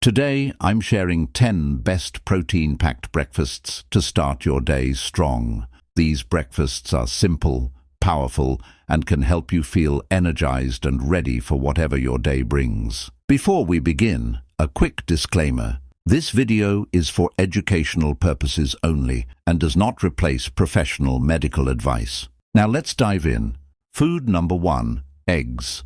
Today, I'm sharing 10 best protein-packed breakfasts to start your day strong. These breakfasts are simple, powerful, and can help you feel energized and ready for whatever your day brings. Before we begin, a quick disclaimer. This video is for educational purposes only and does not replace professional medical advice. Now let's dive in. Food number 1, eggs.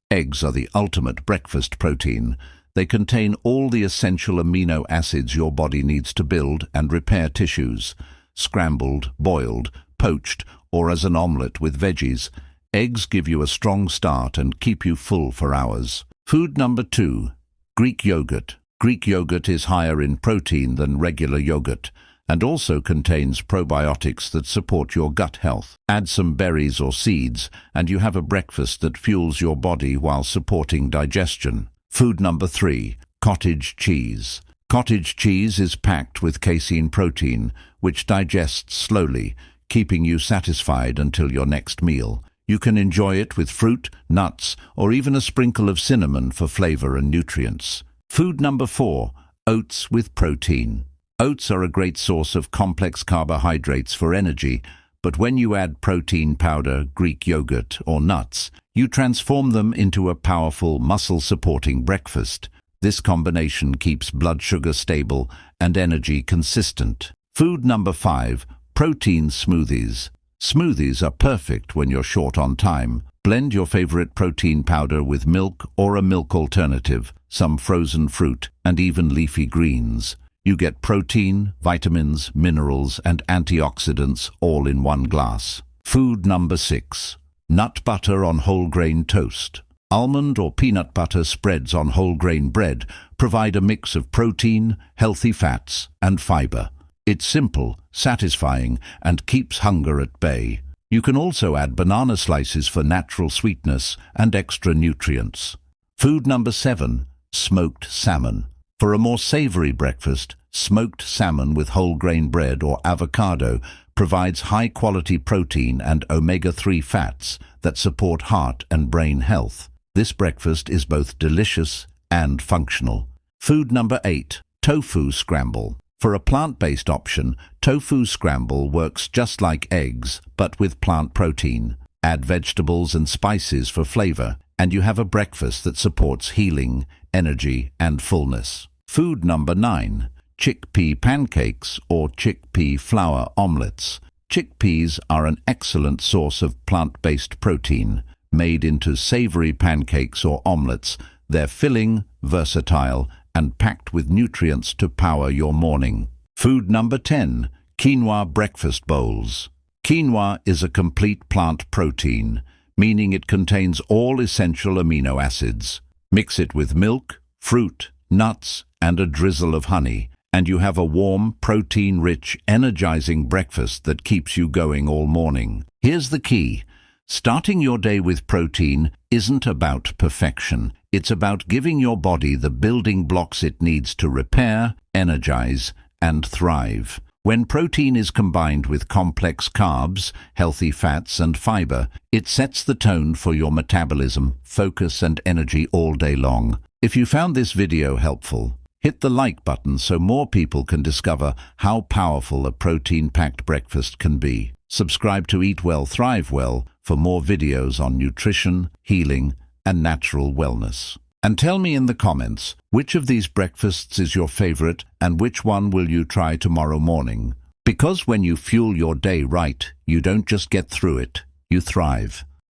Eggs are the ultimate breakfast protein. They contain all the essential amino acids your body needs to build and repair tissues. Scrambled, boiled, poached, or as an omelette with veggies, eggs give you a strong start and keep you full for hours. Food number 2, Greek yogurt. Greek yogurt is higher in protein than regular yogurt and also contains probiotics that support your gut health. Add some berries or seeds and you have a breakfast that fuels your body while supporting digestion. Food number 3, cottage cheese. Cottage cheese is packed with casein protein, which digests slowly, keeping you satisfied until your next meal. You can enjoy it with fruit, nuts, or even a sprinkle of cinnamon for flavor and nutrients. Food number 4, oats with protein. Oats are a great source of complex carbohydrates for energy, but when you add protein powder, Greek yogurt, or nuts, you transform them into a powerful, muscle-supporting breakfast. This combination keeps blood sugar stable and energy consistent. Food number 5, protein smoothies. Smoothies are perfect when you're short on time. Blend your favorite protein powder with milk or a milk alternative, some frozen fruit, and even leafy greens. You get protein, vitamins, minerals, and antioxidants all in one glass. Food number 6, nut butter on whole grain toast. Almond or peanut butter spreads on whole grain bread provide a mix of protein, healthy fats, and fiber. It's simple, satisfying, and keeps hunger at bay. You can also add banana slices for natural sweetness and extra nutrients. Food number 7, smoked salmon. For a more savory breakfast, smoked salmon with whole grain bread or avocado provides high-quality protein and omega-3 fats that support heart and brain health. This breakfast is both delicious and functional. Food number 8, tofu scramble. For a plant-based option, tofu scramble works just like eggs, but with plant protein. Add vegetables and spices for flavor, and you have a breakfast that supports healing, energy, and fullness. Food number 9, chickpea pancakes or chickpea flour omelets. Chickpeas are an excellent source of plant-based protein. Made into savory pancakes or omelets, they're filling, versatile, and packed with nutrients to power your morning. Food number 10, quinoa breakfast bowls. Quinoa is a complete plant protein, meaning it contains all essential amino acids. Mix it with milk, fruit, nuts, and a drizzle of honey, and you have a warm, protein-rich, energizing breakfast that keeps you going all morning. Here's the key. Starting your day with protein isn't about perfection. It's about giving your body the building blocks it needs to repair, energize, and thrive. When protein is combined with complex carbs, healthy fats, and fiber, it sets the tone for your metabolism, focus, and energy all day long. If you found this video helpful, hit the like button so more people can discover how powerful a protein-packed breakfast can be. Subscribe to Eat Well, Thrive Well for more videos on nutrition, healing, and natural wellness. And tell me in the comments, which of these breakfasts is your favorite and which one will you try tomorrow morning? Because when you fuel your day right, you don't just get through it, you thrive.